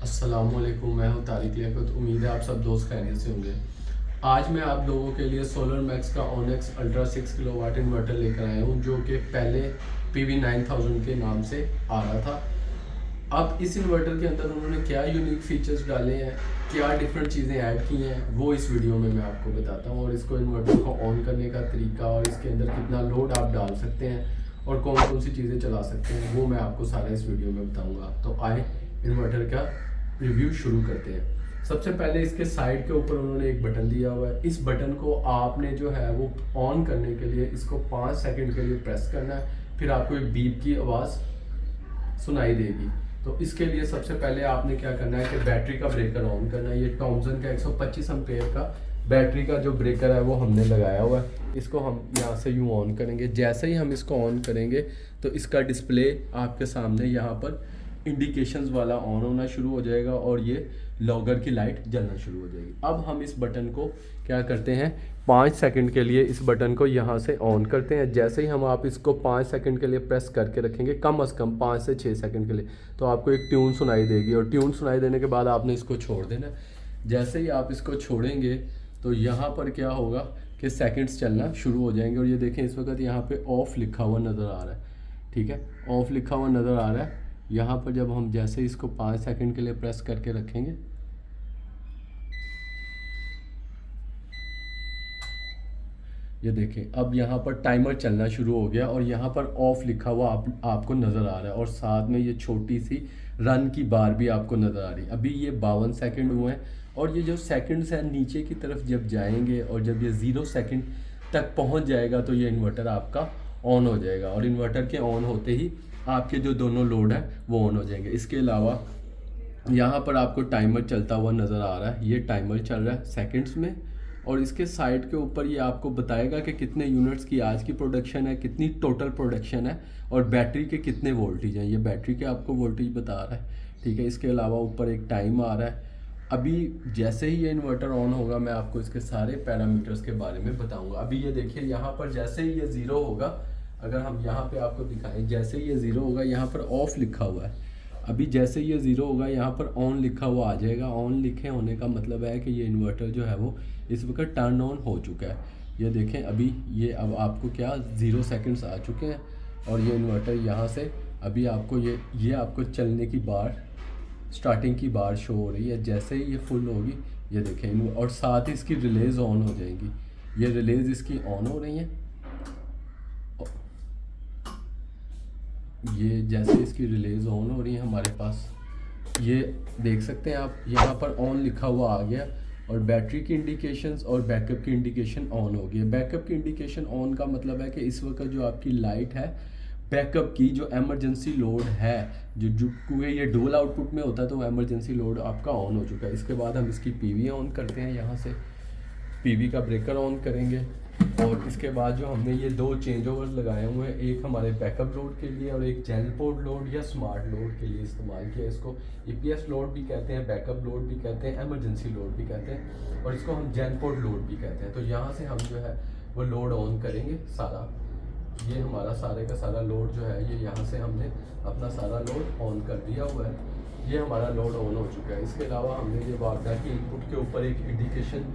अस्सलामुअलैकुम, मैं हूं तारिक लियाकत। उम्मीद है आप सब दोस्त खैरियत से होंगे। आज मैं आप लोगों के लिए सोलर मैक्स का ऑनेक्स अल्ट्रा 6 किलोवाट इन्वर्टर लेकर आया हूं, जो कि पहले PV 9000 के नाम से आ रहा था। अब इस इन्वर्टर के अंदर उन्होंने क्या यूनिक फीचर्स डाले हैं, क्या डिफरेंट चीज़ें ऐड की हैं, वो इस वीडियो में मैं आपको बताता हूँ। और इसको इन्वर्टर को ऑन करने का तरीका और इसके अंदर कितना लोड आप डाल सकते हैं और कौन कौन सी चीज़ें चला सकते हैं, वो मैं आपको सारा इस वीडियो में बताऊँगा। तो आए इन्वर्टर का रिव्यू शुरू करते हैं। सबसे पहले इसके साइड के ऊपर उन्होंने एक बटन दिया हुआ है। इस बटन को आपने जो है वो ऑन करने के लिए इसको 5 सेकंड के लिए प्रेस करना है, फिर आपको एक बीप की आवाज़ सुनाई देगी। तो इसके लिए सबसे पहले आपने क्या करना है कि बैटरी का ब्रेकर ऑन करना है। ये टॉमसन का 125 एम्पेयर का बैटरी का जो ब्रेकर है वो हमने लगाया हुआ है। इसको हम यहाँ से यूँ ऑन करेंगे। जैसे ही हम इसको ऑन करेंगे तो इसका डिस्प्ले आपके सामने यहाँ पर इंडिकेशंस वाला ऑन होना शुरू हो जाएगा और ये लॉगर की लाइट जलना शुरू हो जाएगी। अब हम इस बटन को क्या करते हैं, 5 सेकंड के लिए इस बटन को यहाँ से ऑन करते हैं। जैसे ही हम आप इसको 5 सेकंड के लिए प्रेस करके रखेंगे, कम से कम 5 से 6 सेकंड के लिए, तो आपको एक ट्यून सुनाई देगी। और ट्यून सुनाई देने के बाद आपने इसको छोड़ देना। जैसे ही आप इसको छोड़ेंगे तो यहाँ पर क्या होगा कि सेकंड्स चलना शुरू हो जाएंगे। और ये देखें, इस वक्त यहाँ पे ऑफ लिखा हुआ नज़र आ रहा है। ठीक है, ऑफ लिखा हुआ नज़र आ रहा है। यहाँ पर जब हम जैसे इसको 5 सेकंड के लिए प्रेस करके रखेंगे, ये देखें अब यहाँ पर टाइमर चलना शुरू हो गया और यहाँ पर ऑफ लिखा हुआ आपको नज़र आ रहा है। और साथ में ये छोटी सी रन की बार भी आपको नज़र आ रही है। अभी ये 52 सेकंड हुए हैं और ये जो सेकंड्स हैं नीचे की तरफ जब जाएंगे और जब ये 0 सेकंड तक पहुँच जाएगा तो ये इन्वर्टर आपका ऑन हो जाएगा। और इन्वर्टर के ऑन होते ही आपके जो दोनों लोड हैं वो ऑन हो जाएंगे। इसके अलावा यहाँ पर आपको टाइमर चलता हुआ नज़र आ रहा है। ये टाइमर चल रहा है सेकंड्स में और इसके साइड के ऊपर ये आपको बताएगा कि कितने यूनिट्स की आज की प्रोडक्शन है, कितनी टोटल प्रोडक्शन है और बैटरी के कितने वोल्टेज हैं। ये बैटरी के आपको वोल्टेज बता रहा है। ठीक है, इसके अलावा ऊपर एक टाइम आ रहा है। अभी जैसे ही ये इन्वर्टर ऑन होगा मैं आपको इसके सारे पैरामीटर्स के बारे में बताऊंगा। अभी ये देखिए, यहाँ पर जैसे ही ये ज़ीरो होगा, अगर हम यहाँ पे आपको दिखाएं, जैसे ही ये ज़ीरो होगा यहाँ पर ऑफ लिखा हुआ है। अभी जैसे ही ये ज़ीरो होगा यहाँ पर ऑन लिखा हुआ आ जाएगा। ऑन लिखे होने का मतलब है कि ये इन्वर्टर जो है वो इस वक्त टर्न ऑन हो चुका है। ये देखें, अभी ये अब आपको क्या 0 सेकंड्स आ चुके हैं और ये इन्वर्टर यहाँ से अभी आपको ये आपको चलने की बार, स्टार्टिंग की बार शो हो रही है। जैसे ही ये फुल होगी ये देखें, और साथ ही इसकी रिलेज ऑन हो जाएगी। ये रिलेज इसकी ऑन हो रही है। ये जैसे इसकी रिलेज ऑन हो रही है हमारे पास, ये देख सकते हैं आप, यहाँ पर ऑन लिखा हुआ आ गया और बैटरी की इंडिकेशंस और बैकअप की इंडिकेशन ऑन हो गई है। बैकअप की इंडिकेशन ऑन का मतलब है कि इस वक्त जो आपकी लाइट है बैकअप की, जो एमरजेंसी लोड है, जो क्योंकि ये डुअल आउटपुट में होता है तो एमरजेंसी लोड आपका ऑन हो चुका है। इसके बाद हम इसकी PV ऑन करते हैं। यहाँ से PV का ब्रेकर ऑन करेंगे और इसके बाद जो हमने ये 2 चेंज ओवर्स लगाए हुए हैं, एक हमारे बैकअप लोड के लिए और एक जेनपोर्ट लोड या स्मार्ट लोड के लिए इस्तेमाल किया। इसको EPS लोड भी कहते हैं, बैकअप लोड भी कहते हैं, एमरजेंसी लोड भी कहते हैं और इसको हम जेनपोर्ट लोड भी कहते हैं। तो यहाँ से हम जो है वो लोड ऑन करेंगे सारा। ये हमारा सारे का सारा लोड जो है ये यहाँ से हमने अपना सारा लोड ऑन कर दिया हुआ है। ये हमारा लोड ऑन हो चुका है। इसके अलावा हमने ये वार्डा की इनपुट के ऊपर एक इंडिकेशन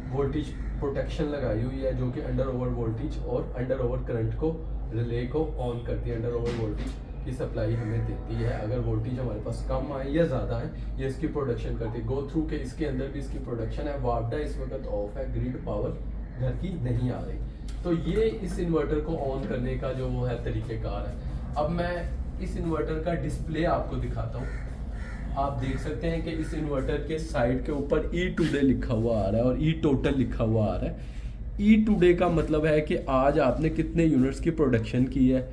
वोल्टेज प्रोटेक्शन लगाई हुई है, जो कि अंडर ओवर वोल्टेज और अंडर ओवर करंट को, रिले को ऑन करती है। अंडर ओवर वोल्टेज की सप्लाई हमें देती है। अगर वोल्टेज हमारे पास कम आए या ज़्यादा है, ये इसकी प्रोडक्शन करती है। गो थ्रू के इसके अंदर भी इसकी प्रोडक्शन है। वार्डा इस वक्त ऑफ है, ग्रिड पावर घर की नहीं आ रही। तो ये इस इन्वर्टर को ऑन करने का जो वो है तरीक़ेकार है। अब मैं इस इन्वर्टर का डिस्प्ले आपको दिखाता हूँ। आप देख सकते हैं कि इस इन्वर्टर के साइड के ऊपर E टुडे लिखा हुआ आ रहा है और E टोटल लिखा हुआ आ रहा है। E टुडे का मतलब है कि आज आपने कितने यूनिट्स की प्रोडक्शन की है।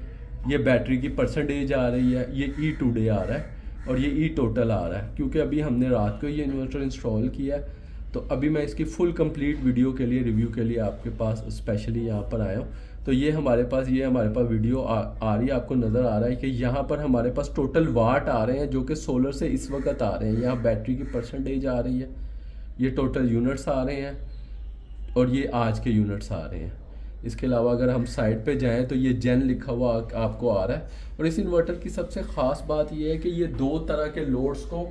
ये बैटरी की परसेंटेज आ रही है, ये E टुडे आ रहा है और ये E टोटल आ रहा है। क्योंकि अभी हमने रात को ये इन्वर्टर इंस्टॉल किया है तो अभी मैं इसकी फुल कंप्लीट वीडियो के लिए, रिव्यू के लिए आपके पास स्पेशली यहाँ पर आया हूँ। तो ये हमारे पास वीडियो आ रही है, आपको नज़र आ रहा है कि यहाँ पर हमारे पास टोटल वाट आ रहे हैं जो कि सोलर से इस वक्त आ रहे हैं। यहाँ बैटरी की परसेंटेज आ रही है, ये टोटल यूनिट्स आ रहे हैं और ये आज के यूनिट्स आ रहे हैं। इसके अलावा अगर हम साइड पे जाएं तो ये जेन लिखा हुआ आपको आ रहा है। और इस इन्वर्टर की सबसे ख़ास बात ये है कि ये 2 तरह के लोड्स को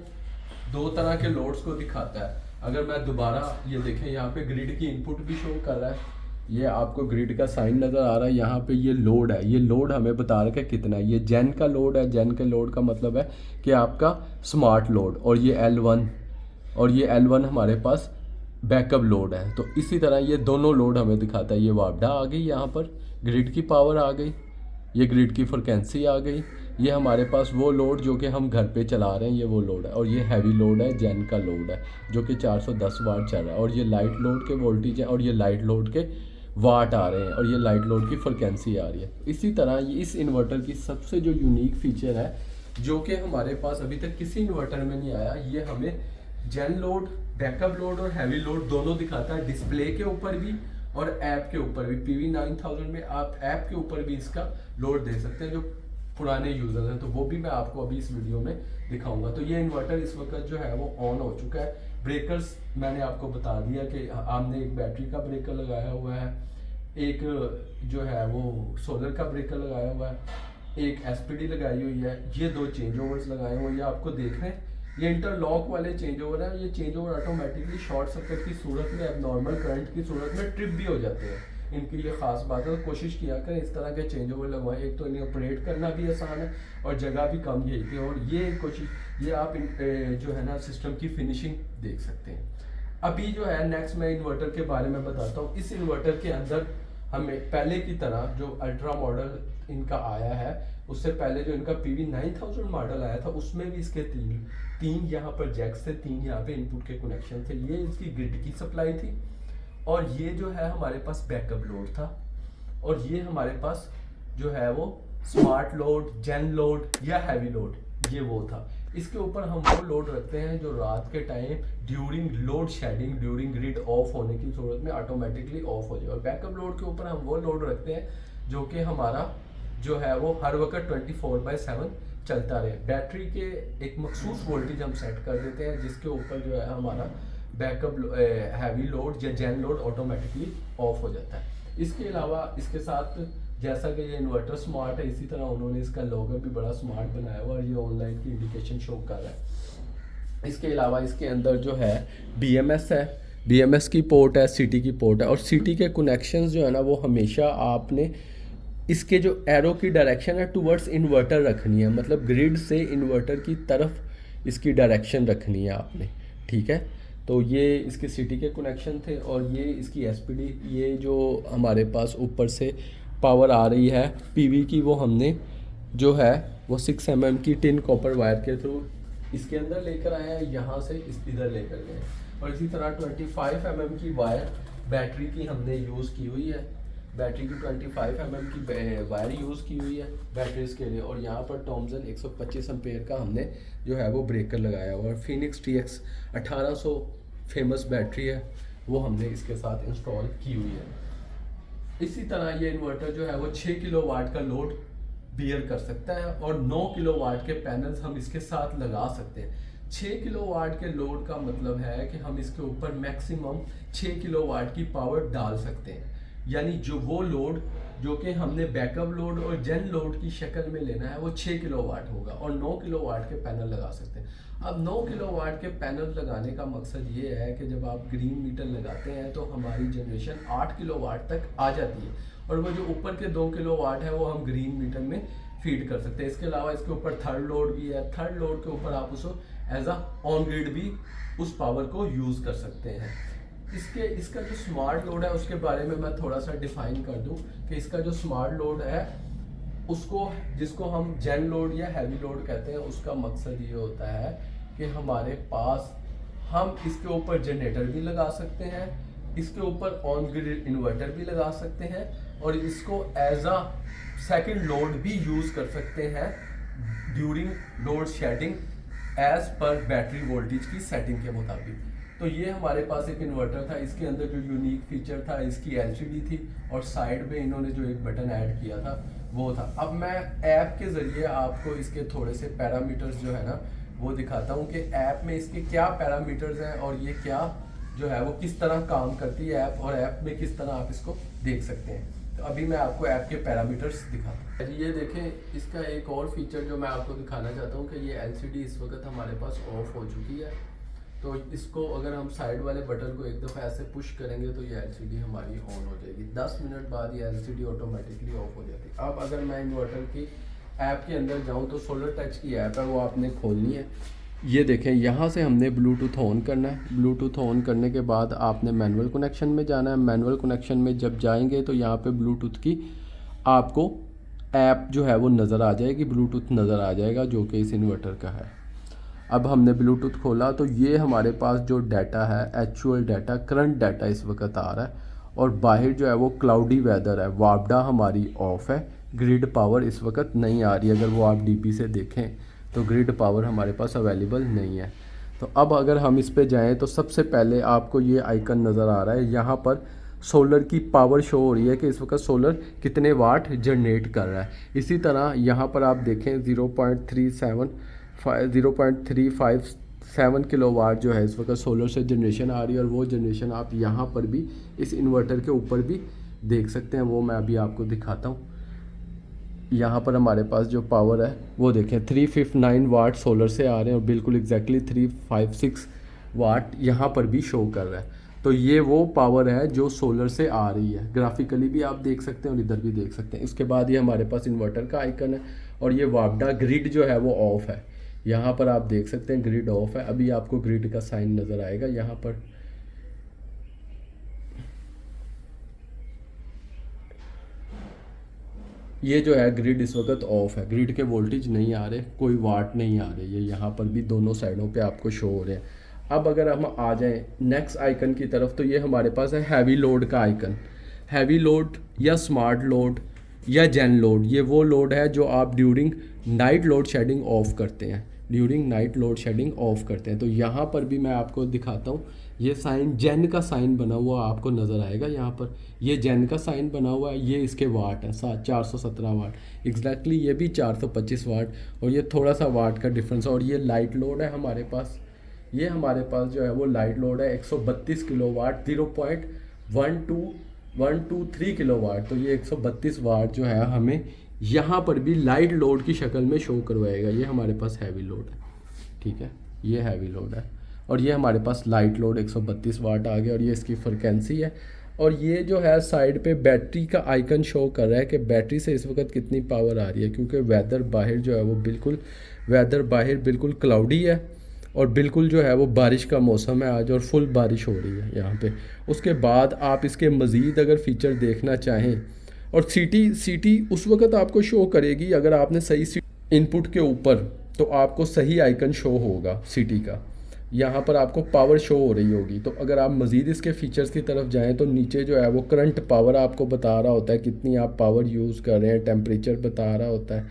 दो तरह के लोड्स को दिखाता है। अगर मैं दोबारा ये देखें, यहाँ पे ग्रिड की इनपुट भी शो कर रहा है, ये आपको ग्रिड का साइन नज़र आ रहा है। यहाँ पे ये लोड है, ये लोड हमें बता रहा है कितना है। ये जेन का लोड है, जेन के लोड का मतलब है कि आपका स्मार्ट लोड, और ये L1 और ये L1 हमारे पास बैकअप लोड है। तो इसी तरह ये दोनों लोड हमें दिखाता है। ये वापडा आ गई, यहाँ पर ग्रिड की पावर आ गई, ये ग्रिड की फ्रिक्वेंसी आ गई, ये हमारे पास वो लोड जो कि हम घर पे चला रहे हैं, ये वो लोड है। और ये हैवी लोड है, जेन का लोड है, जो कि 410 वाट चल रहा है। और ये लाइट लोड के वोल्टेज है, और ये लाइट लोड के वाट आ रहे हैं, और ये लाइट लोड की फ्रिक्वेंसी आ रही है। इसी तरह ये इस इन्वर्टर की सबसे जो यूनिक फीचर है, जो कि हमारे पास अभी तक किसी इन्वर्टर में नहीं आया, ये हमें जेन लोड, बैकअप लोड और हैवी लोड दोनों दिखाता है, डिस्प्ले के ऊपर भी और ऐप के ऊपर भी। PV9000 में आप ऐप के ऊपर भी इसका लोड दे सकते हैं, जो पुराने यूजर्स हैं, तो वो भी मैं आपको अभी इस वीडियो में दिखाऊंगा। तो ये इन्वर्टर इस वक्त जो है वो ऑन हो चुका है। ब्रेकर्स मैंने आपको बता दिया कि हमने एक बैटरी का ब्रेकर लगाया हुआ है, एक जो है वो सोलर का ब्रेकर लगाया हुआ है, एक SPD लगाई हुई है, ये दो चेंज ओवर्स लगाए हुए हैं। ये आपको देख रहे हैं, ये इंटरलॉक वाले चेंज ओवर है। ये change over automatically short circuit की सूरत में, एबनॉर्मल करंट की सूरत में ट्रिप भी हो जाते हैं। इनकी ये खास बात है, तो कोशिश किया करें इस तरह के चेंज ओवर लगवाएं। एक तो इन्हें ऑपरेट करना भी आसान है और जगह भी कम यही थी। और ये कोशिश, ये आप जो है ना सिस्टम की फिनिशिंग देख सकते हैं। अभी जो है नेक्स्ट मैं इन्वर्टर के बारे में बताता हूँ। इस इन्वर्टर के अंदर हमें पहले की तरह जो अल्ट्रा मॉडल इनका आया है, उससे पहले जो इनका PV9000 मॉडल आया था, उसमें भी इसके तीन यहाँ पर जैक्स थे, 3 यहाँ पे इनपुट के कनेक्शन थे। ये इसकी ग्रिड की सप्लाई थी, और ये जो है हमारे पास बैकअप लोड था, और ये हमारे पास जो है वो स्मार्ट लोड, जेन लोड या हैवी लोड, ये वो था। इसके ऊपर हम वो लोड रखते हैं जो रात के time during load shading, during grid of होने की सूरत में ऑटोमेटिकली ऑफ हो जाए। और बैकअप लोड के ऊपर हम वो लोड रखते हैं जो कि हमारा जो है वो हर वक्त 24/7 चलता रहे। बैटरी के एक मखसूस वोल्टेज हम सेट कर देते हैं, जिसके ऊपर जो है हमारा बैकअप हैवी लोड या जेन लोड ऑटोमेटिकली ऑफ हो जाता है। इसके अलावा इसके साथ जैसा कि ये इन्वर्टर स्मार्ट है, इसी तरह उन्होंने इसका लोगो भी बड़ा स्मार्ट बनाया हुआ और ये ऑनलाइन की इंडिकेशन शो कर रहा है। इसके अलावा इसके अंदर जो है BMS है, BMS की पोर्ट है, CT की पोर्ट है। और CT के कनेक्शंस जो है ना वो हमेशा आपने इसके जो एरो की डायरेक्शन है टुवर्ड्स इन्वर्टर रखनी है, मतलब ग्रिड से इन्वर्टर की तरफ इसकी डायरेक्शन रखनी है आपने, ठीक है। तो ये इसके CT के कनेक्शन थे, और ये इसकी SPD, ये जो हमारे पास ऊपर से पावर आ रही है PV की, वो हमने जो है वो 6 mm की टिन कॉपर वायर के थ्रू इसके अंदर लेकर आए हैं, यहाँ से इधर लेकर गए। और इसी तरह 25 mm की वायर बैटरी की हमने यूज़ की हुई है, बैटरी की 25 mm की वायर यूज़ की हुई है बैटरीज के लिए। और यहाँ पर थॉमसन 125 एम्पेयर का हमने जो है वो ब्रेकर लगाया हुआ है। फिनिक्स TX 1800 फेमस बैटरी है, वो हमने इसके साथ इंस्टॉल की हुई है। इसी तरह ये इन्वर्टर जो है वो 6 किलोवाट का लोड बियर कर सकता है, और 9 किलोवाट के पैनल्स हम इसके साथ लगा सकते हैं। 6 किलोवाट के लोड का मतलब है कि हम इसके ऊपर मैक्सिमम 6 किलोवाट की पावर डाल सकते हैं, यानी जो वो लोड जो कि हमने बैकअप लोड और जेन लोड की शक्ल में लेना है वो 6 किलोवाट होगा, और 9 किलोवाट के पैनल लगा सकते हैं। अब 9 किलोवाट के पैनल लगाने का मकसद ये है कि जब आप ग्रीन मीटर लगाते हैं तो हमारी जनरेशन 8 किलोवाट तक आ जाती है, और वो जो ऊपर के 2 किलोवाट है वो हम ग्रीन मीटर में फीड कर सकते हैं। इसके अलावा इसके ऊपर थर्ड लोड भी है, थर्ड लोड के ऊपर आप उसको एज अ ऑन ग्रिड भी उस पावर को यूज़ कर सकते हैं। इसका जो स्मार्ट लोड है उसके बारे में मैं थोड़ा सा डिफाइन कर दूं कि इसका जो स्मार्ट लोड है उसको, जिसको हम जेन लोड या हैवी लोड कहते हैं, उसका मकसद ये होता है कि हमारे पास हम इसके ऊपर जनरेटर भी लगा सकते हैं, इसके ऊपर ऑन ग्रिड इन्वर्टर भी लगा सकते हैं, और इसको एज अ सेकंड लोड भी यूज़ कर सकते हैं during load shedding as per battery voltage की सेटिंग के मुताबिक। तो ये हमारे पास एक इन्वर्टर था। इसके अंदर जो यूनिक फीचर था, इसकी LCD थी, और साइड में इन्होंने जो एक बटन ऐड किया था वो था। अब मैं ऐप के ज़रिए आपको इसके थोड़े से पैरामीटर्स जो है ना वो दिखाता हूँ कि ऐप में इसके क्या पैरामीटर्स हैं, और ये क्या जो है वो किस तरह काम करती है ऐप, और ऐप में किस तरह आप इसको देख सकते हैं। तो अभी मैं आपको ऐप के पैरामीटर्स दिखाता हूँ। ये देखें, इसका एक और फीचर जो मैं आपको दिखाना चाहता हूँ कि ये एलसीडी इस वक्त हमारे पास ऑफ हो चुकी है। तो इसको अगर हम साइड वाले बटन को एक दफ़ा ऐसे पुश करेंगे तो ये एलसीडी हमारी ऑन हो जाएगी। 10 मिनट बाद ये एलसीडी ऑटोमेटिकली ऑफ हो जाती है। अब अगर मैं इन्वर्टर की ऐप के अंदर जाऊँ तो सोलर टच की ऐप है, वो आपने खोलनी है। ये देखें, यहाँ से हमने ब्लूटूथ ऑन करना है। ब्लूटूथ ऑन करने के बाद आपने मैनुअल कनेक्शन में जाना है। मैनुअल कनेक्शन में जब जाएंगे तो यहाँ पे ब्लूटूथ की आपको ऐप जो है वो नज़र आ जाएगी, ब्लूटूथ नज़र आ जाएगा जो कि इस इन्वर्टर का है। अब हमने ब्लूटूथ खोला तो ये हमारे पास जो डाटा है, एक्चुअल डाटा, करंट डाटा इस वक्त आ रहा है। और बाहर जो है वो क्लाउडी वेदर है, वापडा हमारी ऑफ है, ग्रिड पावर इस वक्त नहीं आ रही। अगर वो आप डीपी से देखें तो ग्रिड पावर हमारे पास अवेलेबल नहीं है। तो अब अगर हम इस पे जाएं तो सबसे पहले आपको ये आइकन नज़र आ रहा है, यहाँ पर सोलर की पावर शो हो रही है कि इस वक्त सोलर कितने वाट जनरेट कर रहा है। इसी तरह यहाँ पर आप देखें 0.357 किलोवाट जो है इस वक्त सोलर से जनरेशन आ रही है। और वो जनरेशन आप यहाँ पर भी इस इन्वर्टर के ऊपर भी देख सकते हैं, वो मैं अभी आपको दिखाता हूँ। यहाँ पर हमारे पास जो पावर है वो देखें 359 वाट सोलर से आ रहे हैं और बिल्कुल एग्जैक्टली 356 वाट यहाँ पर भी शो कर रहा है। तो ये वो पावर है जो सोलर से आ रही है। ग्राफिकली भी आप देख सकते हैं और इधर भी देख सकते हैं। इसके बाद ये हमारे पास इन्वर्टर का आइकन है और ये वापडा ग्रिड जो है वो ऑफ है। यहाँ पर आप देख सकते हैं ग्रिड ऑफ है। अभी आपको ग्रिड का साइन नज़र आएगा यहाँ पर। ये जो है ग्रिड इस वक्त ऑफ है, ग्रिड के वोल्टेज नहीं आ रहे, कोई वाट नहीं आ रहे। ये यहाँ पर भी दोनों साइडों पे आपको शो हो रहे हैं। अब अगर हम आ जाएं नेक्स्ट आइकन की तरफ तो ये हमारे पास है हैवी लोड का आइकन। हैवी लोड या स्मार्ट लोड या जेन लोड, ये वो लोड है जो आप during night load shedding of करते हैं, during night load shedding of करते हैं। तो यहाँ पर भी मैं आपको दिखाता हूँ, ये साइन जेन का साइन बना हुआ आपको नज़र आएगा यहाँ पर। ये जेन का साइन बना हुआ है, ये इसके वाट है 417 वाट एग्जैक्टली, ये भी 425 वाट और ये थोड़ा सा वाट का डिफरेंस। और ये लाइट लोड है हमारे पास, ये हमारे पास जो है वो लाइट लोड है 132 किलोवाट, 0.123 किलोवाट। तो ये 132 वाट जो है हमें यहाँ पर भी लाइट लोड की शक्ल में शो करवाएगा। ये हमारे पास हैवी लोड है, ठीक है, ये हैवी लोड है। और ये हमारे पास लाइट लोड 132 वाट आ गया और ये इसकी फ्रिक्वेंसी है। और ये जो है साइड पे बैटरी का आइकन शो कर रहा है कि बैटरी से इस वक्त कितनी पावर आ रही है, क्योंकि वेदर बाहर जो है वो बिल्कुल क्लाउडी है और बिल्कुल जो है वो बारिश का मौसम है आज और फुल बारिश हो रही है यहाँ पे। उसके बाद आप इसके मज़ीद अगर फ़ीचर देखना चाहें और सीटी उस वक्त आपको शो करेगी अगर आपने सही इनपुट के ऊपर, तो आपको सही आइकन शो होगा सिटी का, यहाँ पर आपको पावर शो हो रही होगी। तो अगर आप मज़ीद इसके फीचर्स की तरफ जाएं तो नीचे जो है वो करंट पावर आपको बता रहा होता है, कितनी आप पावर यूज़ कर रहे हैं, टेम्परेचर बता रहा होता है,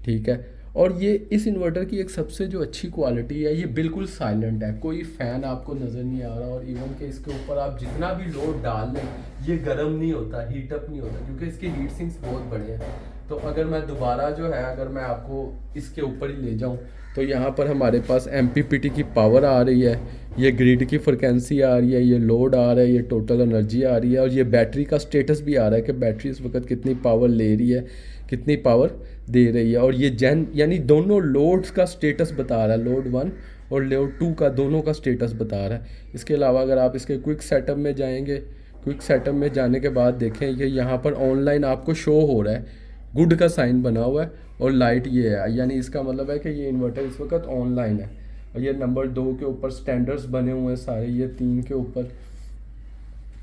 ठीक है। और ये इस इन्वर्टर की एक सबसे जो अच्छी क्वालिटी है, ये बिल्कुल साइलेंट है, कोई फ़ैन आपको नज़र नहीं आ रहा। और इवन के इसके ऊपर आप जितना भी लोड डाल लें ये गर्म नहीं होता, हीटअप नहीं होता, क्योंकि इसके हीट सिंक्स बहुत बड़े हैं। तो अगर मैं दोबारा जो है अगर मैं आपको इसके ऊपर ही ले जाऊं तो यहाँ पर हमारे पास MPPT की पावर आ रही है, ये ग्रिड की फ्रिक्वेंसी आ रही है, ये लोड आ रहा है, ये टोटल एनर्जी आ रही है और ये बैटरी का स्टेटस भी आ रहा है कि बैटरी इस वक्त कितनी पावर ले रही है, कितनी पावर दे रही है। और ये जेन यानी दोनों लोड्स का स्टेटस बता रहा है, लोड 1 और लोड 2 का दोनों का स्टेटस बता रहा है। इसके अलावा अगर आप इसके क्विक सेटअप में जाएंगे, क्विक सेटअप में जाने के बाद देखें ये यहाँ पर ऑनलाइन आपको शो हो रहा है, गुड का साइन बना हुआ है और लाइट ये है, यानी इसका मतलब है कि ये इन्वर्टर इस वक्त ऑनलाइन है। और ये नंबर 2 के ऊपर स्टैंडर्ड्स बने हुए हैं सारे, ये 3 के ऊपर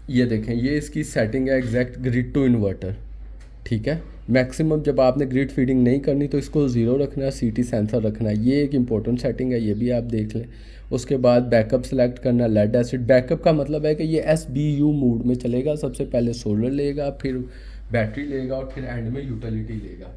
ये देखें, ये इसकी सेटिंग है एग्जैक्ट ग्रिड टू इन्वर्टर, ठीक है। मैक्सिमम जब आपने ग्रिड फीडिंग नहीं करनी तो इसको 0 रखना है, CT सेंसर रखना है, ये एक इंपॉर्टेंट सेटिंग है, ये भी आप देख लें। उसके बाद बैकअप सेलेक्ट करना, लेड एसिड बैकअप का मतलब है कि ये SBU मोड में चलेगा, सबसे पहले सोलर लेगा, फिर बैटरी लेगा और फिर एंड में यूटिलिटी लेगा,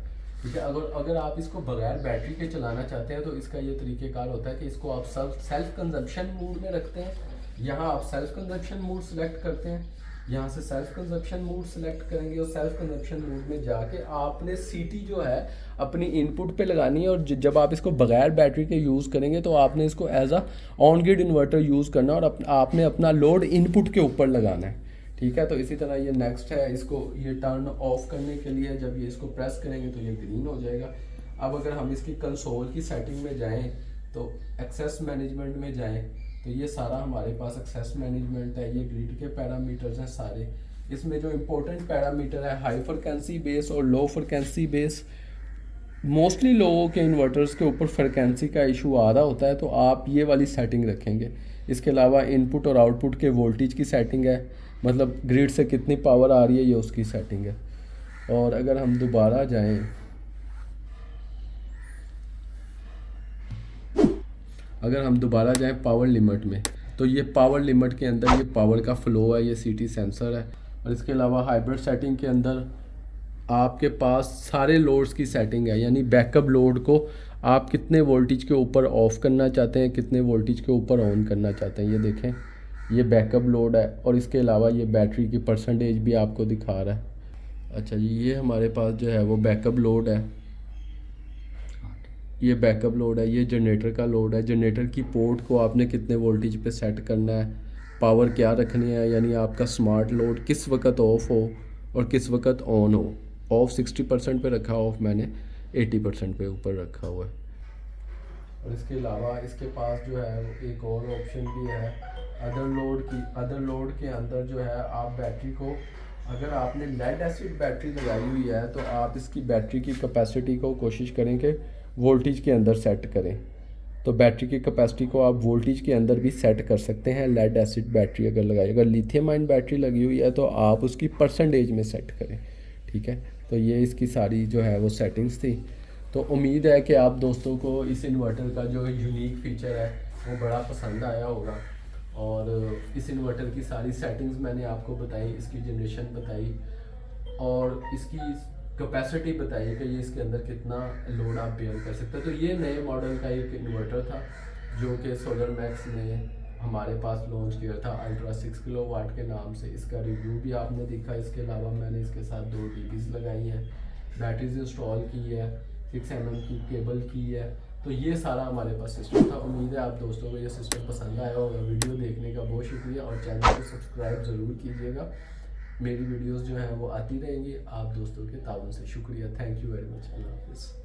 ठीक है। अगर आप इसको बगैर बैटरी के चलाना चाहते हैं तो इसका ये तरीक़ेकार होता है कि इसको आप सेल्फ कंजप्शन मोड में रखते हैं। यहाँ आप सेल्फ कंजप्शन मोड सेलेक्ट करते हैं, यहाँ से सेल्फ कंजप्शन मोड सेलेक्ट करेंगे और सेल्फ कंजप्शन मोड में जाके आपने CT जो है अपनी इनपुट पे लगानी है। और जब आप इसको बगैर बैटरी के यूज़ करेंगे तो आपने इसको as a on grid inverter use करना और आपने अपना लोड इनपुट के ऊपर लगाना है, ठीक है। तो इसी तरह ये नेक्स्ट है, इसको ये टर्न ऑफ करने के लिए जब ये इसको प्रेस करेंगे तो ये ग्रीन हो जाएगा। अब अगर हम इसकी कंसोल की सेटिंग में जाएं तो एक्सेस मैनेजमेंट में जाएं तो ये सारा हमारे पास एक्सेस मैनेजमेंट है, ये ग्रिड के पैरामीटर्स हैं सारे। इसमें जो इम्पोर्टेंट पैरामीटर है हाई फ्रिक्वेंसी बेस और लो फ्रिक्वेंसी बेस। मोस्टली लोगों के इन्वर्टर्स के ऊपर फ्रिक्वेंसी का इशू आ रहा होता है, तो आप ये वाली सेटिंग रखेंगे। इसके अलावा इनपुट और आउटपुट के वोल्टेज की सेटिंग है, मतलब ग्रिड से कितनी पावर आ रही है ये उसकी सेटिंग है। और अगर हम दोबारा जाएं, पावर लिमिट में, तो ये पावर लिमिट के अंदर ये पावर का फ्लो है, ये सीटी सेंसर है। और इसके अलावा हाइब्रिड सेटिंग के अंदर आपके पास सारे लोड्स की सेटिंग है, यानी बैकअप लोड को आप कितने वोल्टेज के ऊपर ऑफ करना चाहते हैं, कितने वोल्टेज के ऊपर ऑन करना चाहते हैं। ये देखें, ये बैकअप लोड है। और इसके अलावा ये बैटरी की परसेंटेज भी आपको दिखा रहा है। अच्छा जी, ये हमारे पास जो है वो बैकअप लोड है, ये बैकअप लोड है। ये जनरेटर का लोड है, जनरेटर की पोर्ट को आपने कितने वोल्टेज पे सेट करना है, पावर क्या रखनी है, यानी आपका स्मार्ट लोड किस वक्त ऑफ हो और किस वक्त ऑन हो। ऑफ 60% पे रखा, ऑफ मैंने 80% पे ऊपर रखा हुआ है। और इसके अलावा इसके पास जो है वो एक और ऑप्शन भी है अदर लोड के अंदर जो है आप बैटरी को, अगर आपने लेड एसिड बैटरी लगाई हुई है तो आप इसकी बैटरी की कैपेसिटी को कोशिश करें कि वोल्टेज के अंदर सेट करें। तो बैटरी की कैपेसिटी को आप वोल्टेज के अंदर भी सेट कर सकते हैं लेड एसिड बैटरी अगर लगाई। अगर लिथियम आयन बैटरी लगी हुई है तो आप उसकी परसेंटेज में सेट करें, ठीक है। तो ये इसकी सारी जो है वो सेटिंग्स थी। तो उम्मीद है कि आप दोस्तों को इस इन्वर्टर का जो यूनिक फीचर है वो बड़ा पसंद आया होगा। और इस इन्वर्टर की सारी सेटिंग्स मैंने आपको बताई, इसकी जनरेशन बताई और इसकी कैपेसिटी बताई कि ये इसके अंदर कितना लोड आप बेयर कर सकते हैं। तो ये नए मॉडल का एक इन्वर्टर था जो कि सोलर मैक्स ने हमारे पास लॉन्च किया था अल्ट्रा 6 किलोवाट के नाम से। इसका रिव्यू भी आपने देखा। इसके अलावा मैंने इसके साथ 2 DBs लगाई हैं, बैटरीज इंस्टॉल की है, 6 mm की केबल की है। तो ये सारा हमारे पास सिस्टम था। उम्मीद है आप दोस्तों को ये सिस्टम पसंद आया होगा। वीडियो देखने का बहुत शुक्रिया और चैनल को सब्सक्राइब ज़रूर कीजिएगा। मेरी वीडियोस जो हैं वो आती रहेंगी आप दोस्तों के ताउन से। शुक्रिया, थैंक यू वेरी मच, अल्लाह हाफ़िज़।